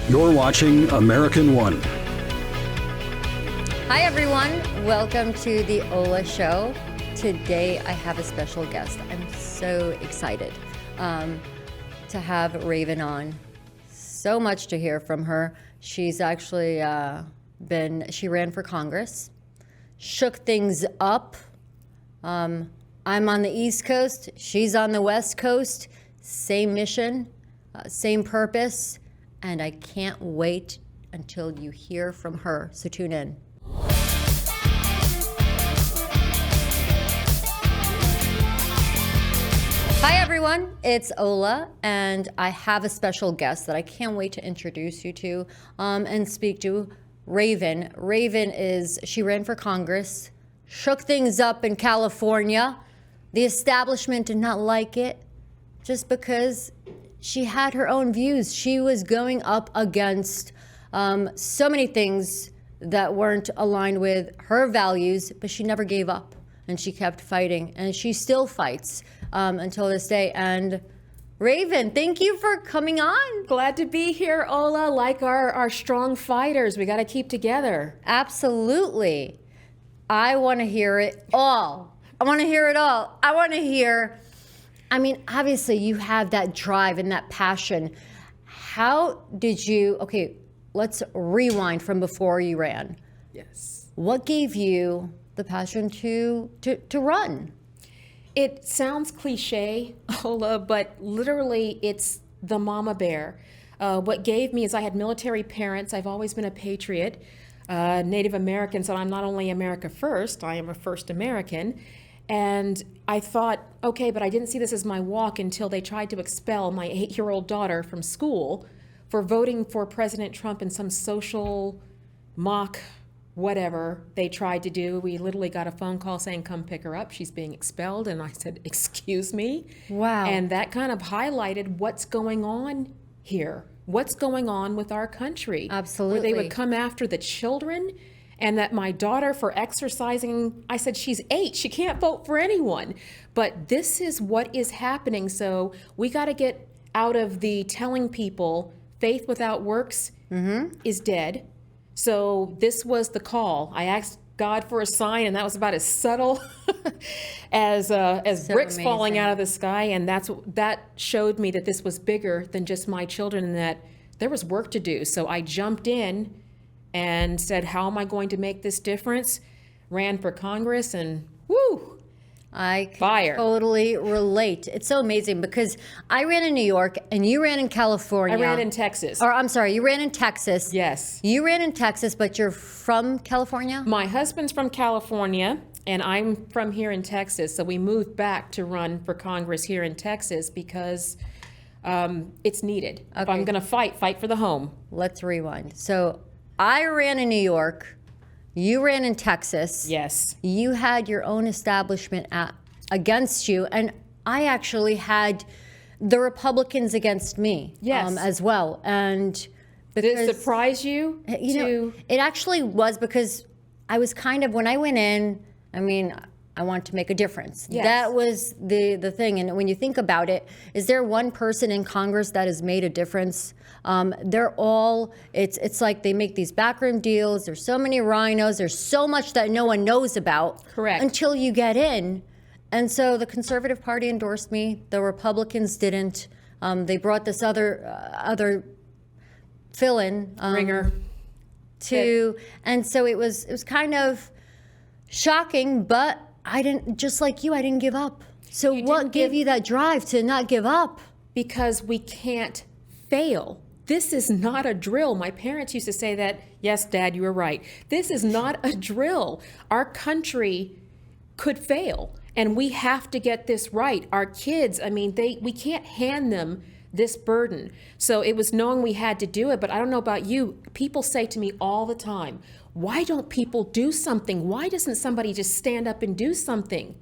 You're watching American One. Hi, everyone. Welcome to the Ola Show. Today, I have a special guest. I'm so excited to have Raven on. So much to hear from her. She's actually she ran for Congress, shook things up. I'm on the East Coast. She's on the West Coast. Same mission, same purpose. And I can't wait until you hear from her. So tune in. Hi, everyone. It's Ola, and I have a special guest that I can't wait to introduce you to and speak to, Raven. She ran for Congress, shook things up in California. The establishment did not like it just because she had her own views. She was going up against so many things that weren't aligned with her values, but she never gave up. And she kept fighting, and she still fights until this day. And Raven, thank you for coming on. Glad to be here, Ola. Like our strong fighters, we got to keep together. Absolutely. I want to hear it all. I want to hear it all. I want to hear, obviously you have that drive and that passion. How did you, let's rewind from before you ran. Yes. What gave you the passion to run? It sounds cliche, Ola, but literally it's the mama bear. What gave me is I had military parents. I've always been a patriot, Native American, so I'm not only America first, I am a first American. And I thought, okay, but I didn't see this as my walk until they tried to expel my 8-year-old daughter from school for voting for President Trump in some social mock whatever they tried to do. We literally got a phone call saying, come pick her up. She's being expelled. And I said, excuse me? Wow. And that kind of highlighted what's going on here. What's going on with our country. Absolutely. Where they would come after the children, and that my daughter for exercising, I said, she's 8. She can't vote for anyone. But this is what is happening. So we got to get out of the telling people faith without works is dead. So this was the call. I asked God for a sign, and that was about as subtle as bricks falling out of the sky. And that showed me that this was bigger than just my children and that there was work to do. So I jumped in and said, how am I going to make this difference? Ran for Congress, and woo! I can totally relate. It's so amazing because I ran in New York and you ran in California. I ran in Texas. Or I'm sorry, you ran in Texas. Yes. You ran in Texas, but you're from California? My husband's from California and I'm from here in Texas. So we moved back to run for Congress here in Texas because it's needed. Okay. If I'm going to fight for the home. Let's rewind. So I ran in New York. You ran in Texas. Yes. You had your own establishment against you, and I actually had the Republicans against me as well. And did it surprise you? It actually was because I was kind of, when I went in, I wanted to make a difference. Yes. That was the thing. And when you think about it, is there one person in Congress that has made a difference? They're all, it's like they make these backroom deals. There's so many rhinos. There's so much that no one knows about. Correct. Until you get in. And so the Conservative Party endorsed me. The Republicans didn't. They brought this other fill-in. Ringer. And so it was kind of shocking, but I didn't give up. So what gave you that drive to not give up? Because we can't fail. This is not a drill. My parents used to say that, yes, Dad, you were right. This is not a drill. Our country could fail, and we have to get this right. Our kids, we can't hand them this burden. So it was knowing we had to do it, but I don't know about you. People say to me all the time, why don't people do something? Why doesn't somebody just stand up and do something?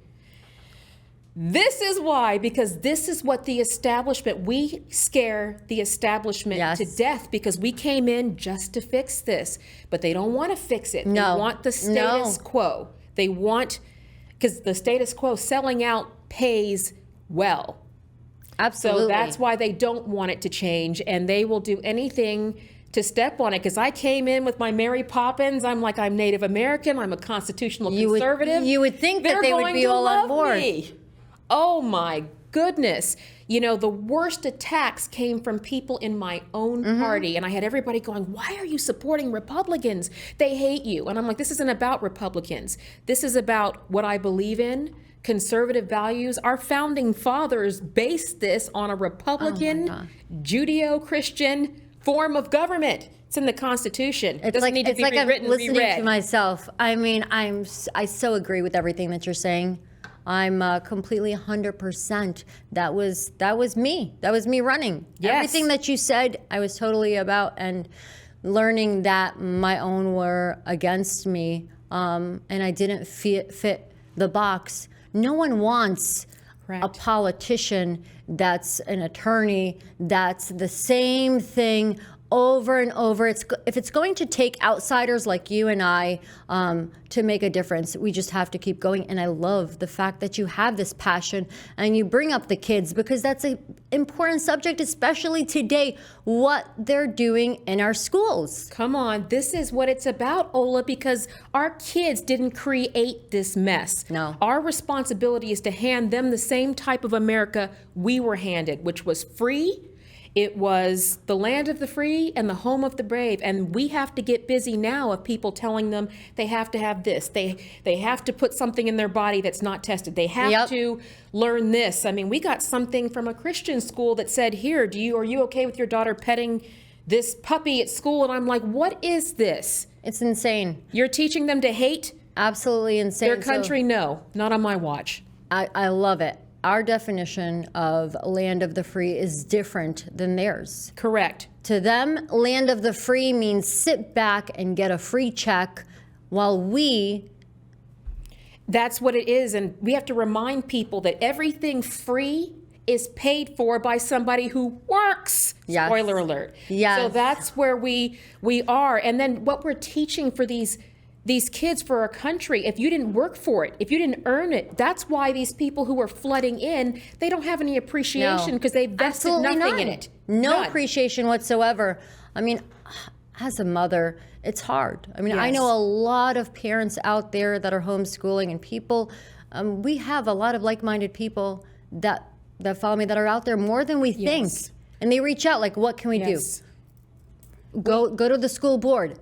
This is why, because this is what the establishment, we scare the establishment to death because we came in just to fix this, but they don't want to fix it. No. They want the status quo. They want, because the status quo, selling out pays well. Absolutely. So that's why they don't want it to change, and they will do anything to step on it, because I came in with my Mary Poppins. I'm like, I'm Native American. I'm a constitutional conservative. You would think that They're they would going be to all on love board. me. Oh my goodness. You know, the worst attacks came from people in my own party. And I had everybody going, why are you supporting Republicans? They hate you. And I'm like, this isn't about Republicans. This is about what I believe in, conservative values. Our founding fathers based this on a Republican, Judeo-Christian form of government. It's in the Constitution. It doesn't need to be rewritten, I'm listening reread. to myself. I mean, I so agree with everything that you're saying. I'm completely 100%. That was me. That was me running. Yes. Everything that you said, I was totally about, and learning that my own were against me, and I didn't fit the box. No one wants a politician that's an attorney that's the same thing over and over. If it's going to take outsiders like you and I to make a difference, we just have to keep going. And I love the fact that you have this passion and you bring up the kids, because that's an important subject, especially today, what they're doing in our schools. Come on, this is what it's about, Ola, because our kids didn't create this mess. No. Our responsibility is to hand them the same type of America we were handed, which was free. It was the land of the free and the home of the brave. And we have to get busy now of people telling them they have to have this. They have to put something in their body that's not tested. They have to learn this. I mean, we got something from a Christian school that said, here, are you okay with your daughter petting this puppy at school? And I'm like, what is this? It's insane. You're teaching them to hate Absolutely insane. their country? No, not on my watch. I love it. Our definition of land of the free is different than theirs. Correct. To them, land of the free means sit back and get a free check, while that's what it is. And we have to remind people that everything free is paid for by somebody who works. Yes. Spoiler alert. Yes. So that's where we are. And then what we're teaching for these kids, for our country, if you didn't work for it, if you didn't earn it, that's why these people who are flooding in, they don't have any appreciation, because they vested Absolutely nothing none. in it. No None. appreciation whatsoever. I mean, as a mother, it's hard. I mean, I Yes. know a lot of parents out there that are homeschooling, and people, we have a lot of like-minded people that follow me that are out there more than we think. And they reach out like, what can we do? Go to the school board,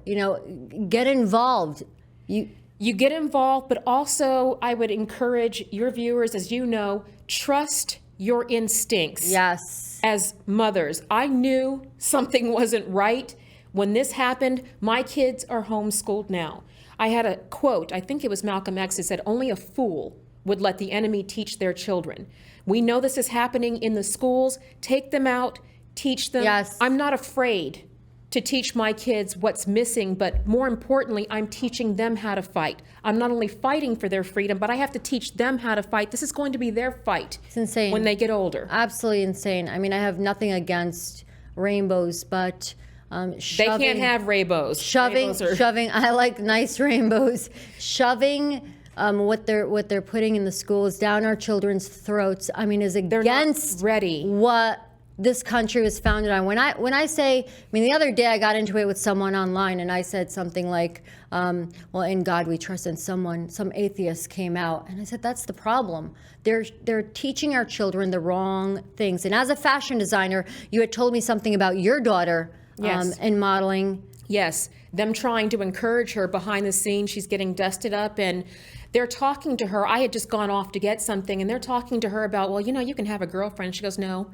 get involved. You get involved, but also I would encourage your viewers, as you know, trust your instincts. Yes. As mothers, I knew something wasn't right when this happened. My kids are homeschooled now. I had a quote, I think it was Malcolm X, that said, only a fool would let the enemy teach their children. We know this is happening in the schools. Take them out, teach them. Yes. I'm not afraid to teach my kids what's missing, but more importantly, I'm teaching them how to fight. I'm not only fighting for their freedom, but I have to teach them how to fight. This is going to be their fight. It's insane. When they get older. Absolutely insane. I mean, I have nothing against rainbows, but They can't have rainbows. Shoving. I like nice rainbows. Shoving what they're putting in the schools down our children's throats. I mean, is against what this country was founded on. When I say, the other day I got into it with someone online, and I said something like, well, in God we trust, and some atheist came out, and I said, that's the problem. They're teaching our children the wrong things. And as a fashion designer, you had told me something about your daughter and modeling. Yes, them trying to encourage her behind the scenes. She's getting dusted up, and they're talking to her. I had just gone off to get something, and they're talking to her about, well, you can have a girlfriend. She goes, no.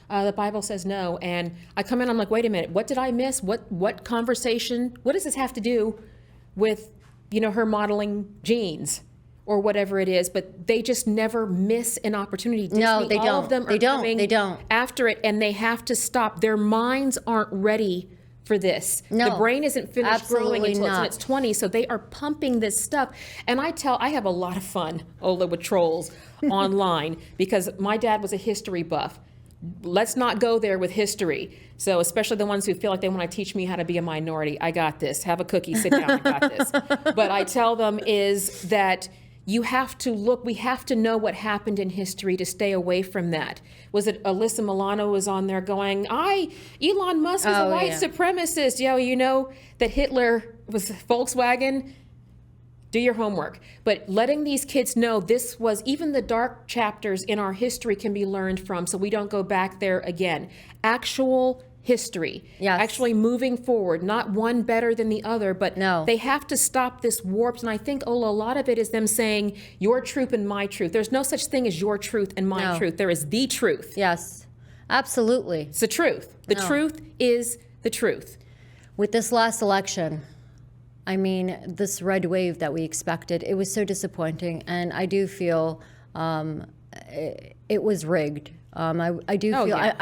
The Bible says no. And I come in, I'm like, wait a minute, what did I miss? What conversation? What does this have to do with, her modeling jeans or whatever it is? But they just never miss an opportunity. No, they don't. All of them are They don't. after it, and they have to stop. Their minds aren't ready for this. No, the brain isn't finished growing absolutely until it's in not. its 20s, so they are pumping this stuff. And I have a lot of fun, Ola, with trolls online, because my dad was a history buff. Let's not go there with history. So especially the ones who feel like they want to teach me how to be a minority. I got this. Have a cookie, sit down, I got this. But I tell them is that, you have to look, we have to know what happened in history to stay away from that. Was it Alyssa Milano was on there going, Elon Musk is a white supremacist. You know that Hitler was Volkswagen. Do your homework. But letting these kids know this was, even the dark chapters in our history can be learned from, so we don't go back there again. Actual history. Yes. Actually moving forward, not one better than the other, but they have to stop this warps. And I think, Ola, a lot of it is them saying your truth and my truth. There's no such thing as your truth and my truth. There is the truth. Yes, absolutely. It's the truth. The truth is the truth. With this last election, I mean, this red wave that we expected, it was so disappointing. And I do feel it was rigged. I do feel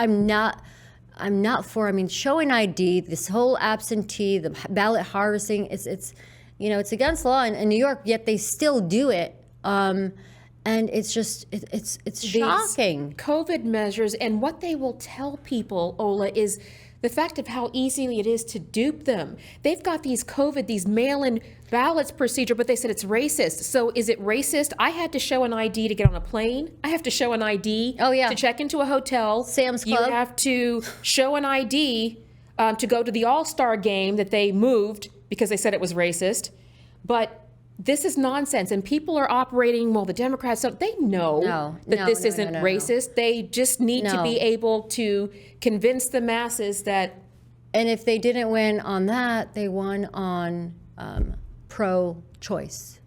I'm not for, I mean, show an ID, this whole absentee, the ballot harvesting, it's against law in New York, yet they still do it. And it's just, it's shocking. COVID measures, and what they will tell people, Ola, is the fact of how easily it is to dupe them. They've got these mail-in ballots procedure, but they said it's racist. So is it racist? I had to show an ID to get on a plane. I have to show an ID to check into a hotel. Sam's Club. You have to show an ID to go to the All-Star game that they moved because they said it was racist. But this is nonsense, and people are operating, the Democrats, they know that this isn't racist. They just need to be able to convince the masses that. And if they didn't win on that, they won on pro-choice.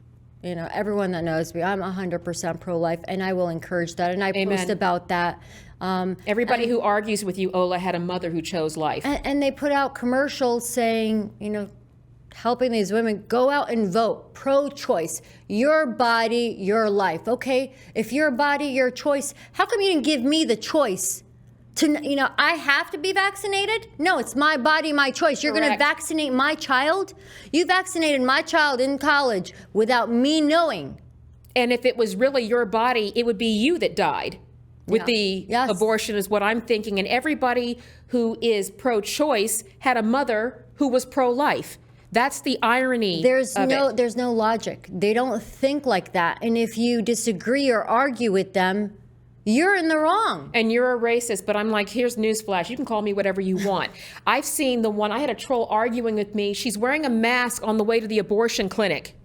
Everyone that knows me, I'm 100% pro-life, and I will encourage that, and I post about that. Everybody who argues with you, Ola, had a mother who chose life. And they put out commercials saying, helping these women go out and vote pro-choice. Your body, your life. Okay, if your body, your choice, how come you didn't give me the choice to, I have to be vaccinated? No, it's my body, my choice. You're going to vaccinate my child? You vaccinated my child in college without me knowing. And if it was really your body, it would be you that died with the abortion, is what I'm thinking. And everybody who is pro-choice had a mother who was pro-life. That's the irony. There's no logic. They don't think like that. And if you disagree or argue with them, you're in the wrong. And you're a racist. But I'm like, here's newsflash. You can call me whatever you want. I've seen the one, I had a troll arguing with me. She's wearing a mask on the way to the abortion clinic.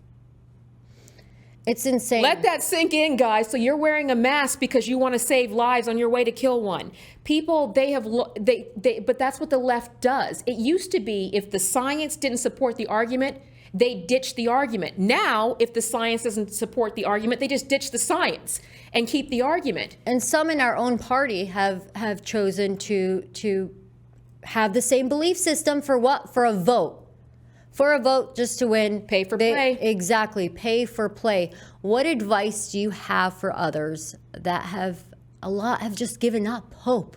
It's insane. Let that sink in, guys. So you're wearing a mask because you want to save lives on your way to kill one. People, but that's what the left does. It used to be if the science didn't support the argument, they ditched the argument. Now, if the science doesn't support the argument, they just ditch the science and keep the argument. And some in our own party have chosen to have the same belief system for what? For a vote. For a vote just to win. Pay for play. Exactly. Pay for play. What advice do you have for others that have just given up hope?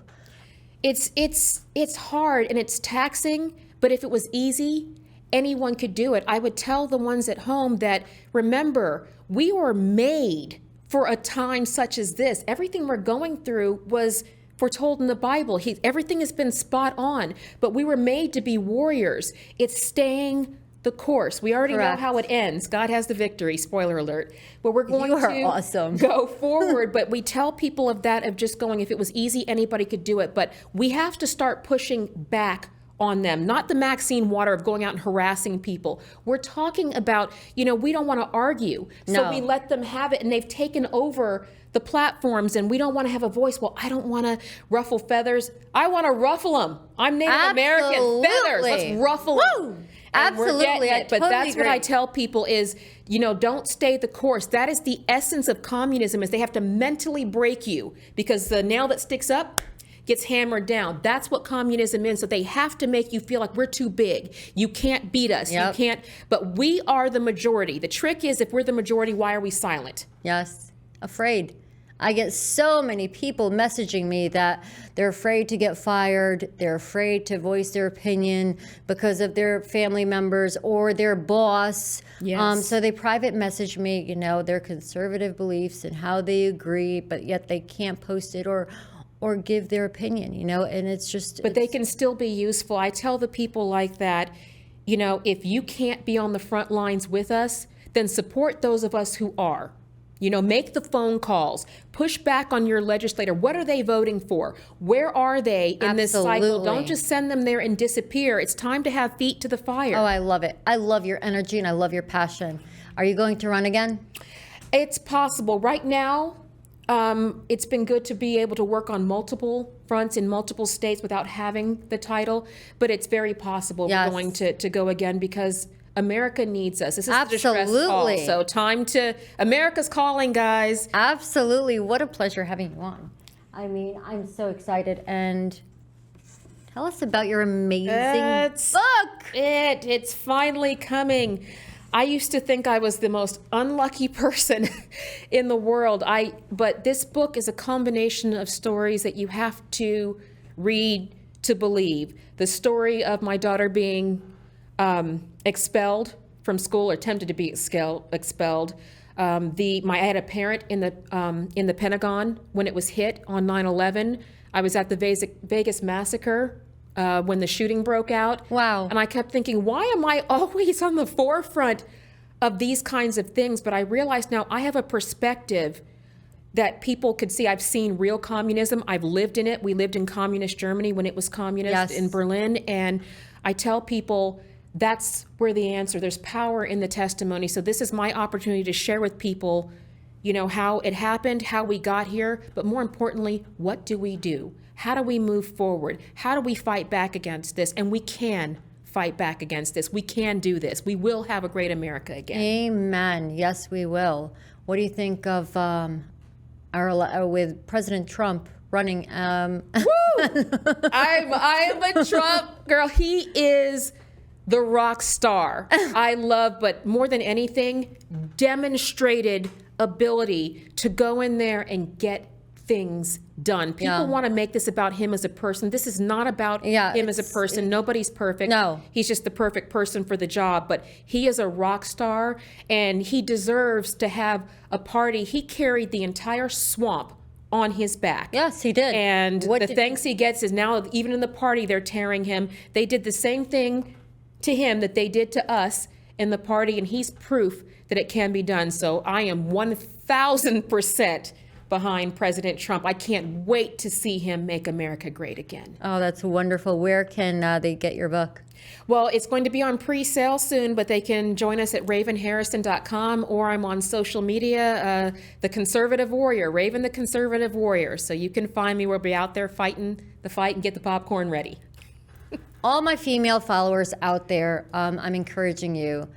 It's hard and it's taxing, but if it was easy, anyone could do it. I would tell the ones at home that, remember, we were made for a time such as this. Everything we're going through was foretold in the Bible. Everything has been spot on, but we were made to be warriors. It's staying the course. We already know how it ends. God has the victory, spoiler alert. But we're going to go forward. But we tell people of just going, if it was easy, anybody could do it. But we have to start pushing back on them, not the Maxine Water of going out and harassing people. We're talking about, we don't want to argue. So we let them have it, and they've taken over the platforms, and we don't want to have a voice. Well, I don't want to ruffle feathers. I want to ruffle them. I'm Native American. Feathers. Let's ruffle them. Absolutely. But that's what I tell people is, don't stay the course. That is the essence of communism, is they have to mentally break you, because the nail that sticks up gets hammered down. That's what communism is. So they have to make you feel like we're too big. You can't beat us. You can't. But we are the majority. The trick is, if we're the majority, why are we silent? Yes. Afraid. I get so many people messaging me that they're afraid to get fired. They're afraid to voice their opinion because of their family members or their boss. Yes. So they private message me, their conservative beliefs and how they agree, but yet they can't post it or give their opinion, and it's just. But they can still be useful. I tell the people like that, if you can't be on the front lines with us, then support those of us who are. You know, make the phone calls, push back on your legislator. What are they voting for? Where are they in this cycle? Absolutely. Don't just send them there and disappear. It's time to have feet to the fire. Oh, I love it. I love your energy and I love your passion. Are you going to run again? It's possible. Right now, it's been good to be able to work on multiple fronts in multiple states without having the title, but it's very possible Yes. we're going to go again because America needs us. This is the distress Absolutely. call. So time to, America's calling, guys. Absolutely. What a pleasure having you on. I mean, I'm so excited. And tell us about your amazing That's book. It's finally coming. I used to think I was the most unlucky person in the world. But this book is a combination of stories that you have to read to believe. The story of my daughter being expelled from school, or attempted to be expelled. I had a parent in the Pentagon when it was hit on 9/11. I was at the Vegas massacre when the shooting broke out. Wow. And I kept thinking, why am I always on the forefront of these kinds of things? But I realized now I have a perspective that people could see. I've seen real communism. I've lived in it. We lived in communist Germany when it was communist Yes. in Berlin. And I tell people that's where the answer, there's power in the testimony. So this is my opportunity to share with people, you know, how it happened, how we got here, but more importantly, what do we do? How do we move forward? How do we fight back against this? And we can fight back against this. We can do this. We will have a great America again. Amen. Yes, we will. What do you think of with President Trump running? I'm a Trump girl. He is the rock star. I love, but more than anything, demonstrated ability to go in there and get things done. People want to make this about him as a person. This is not about him as a person. Nobody's perfect. No. He's just the perfect person for the job, but he is a rock star and he deserves to have a party. He carried the entire swamp on his back. Yes, he did. And the thanks he gets is now, even in the party, they're tearing him. They did the same thing to him that they did to us in the party, and he's proof that it can be done. So I am 1,000% behind President Trump. I can't wait to see him make America great again. Oh, that's wonderful. Where can they get your book? Well, it's going to be on pre-sale soon, but they can join us at ravenharrison.com, or I'm on social media, The Conservative Warrior, Raven the Conservative Warrior. So you can find me. We'll be out there fighting the fight and get the popcorn ready. All my female followers out there, I'm encouraging you.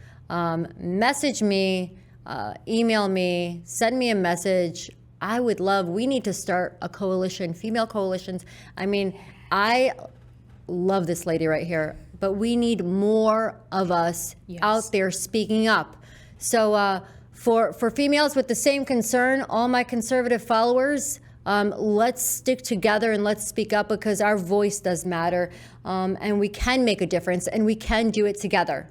Message me, email me, send me a message. We need to start a coalition, female coalitions. I mean, I love this lady right here, but we need more of us out there speaking up. So for females with the same concern, all my conservative followers, let's stick together and let's speak up, because our voice does matter, and we can make a difference, and we can do it together.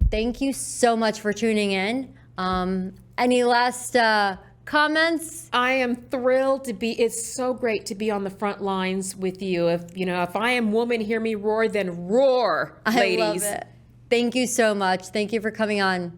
Thank you so much for tuning in. Any last comments? I am thrilled to be. It's so great to be on the front lines with you. If I am woman, hear me roar, then roar, ladies. I love it. Thank you so much. Thank you for coming on.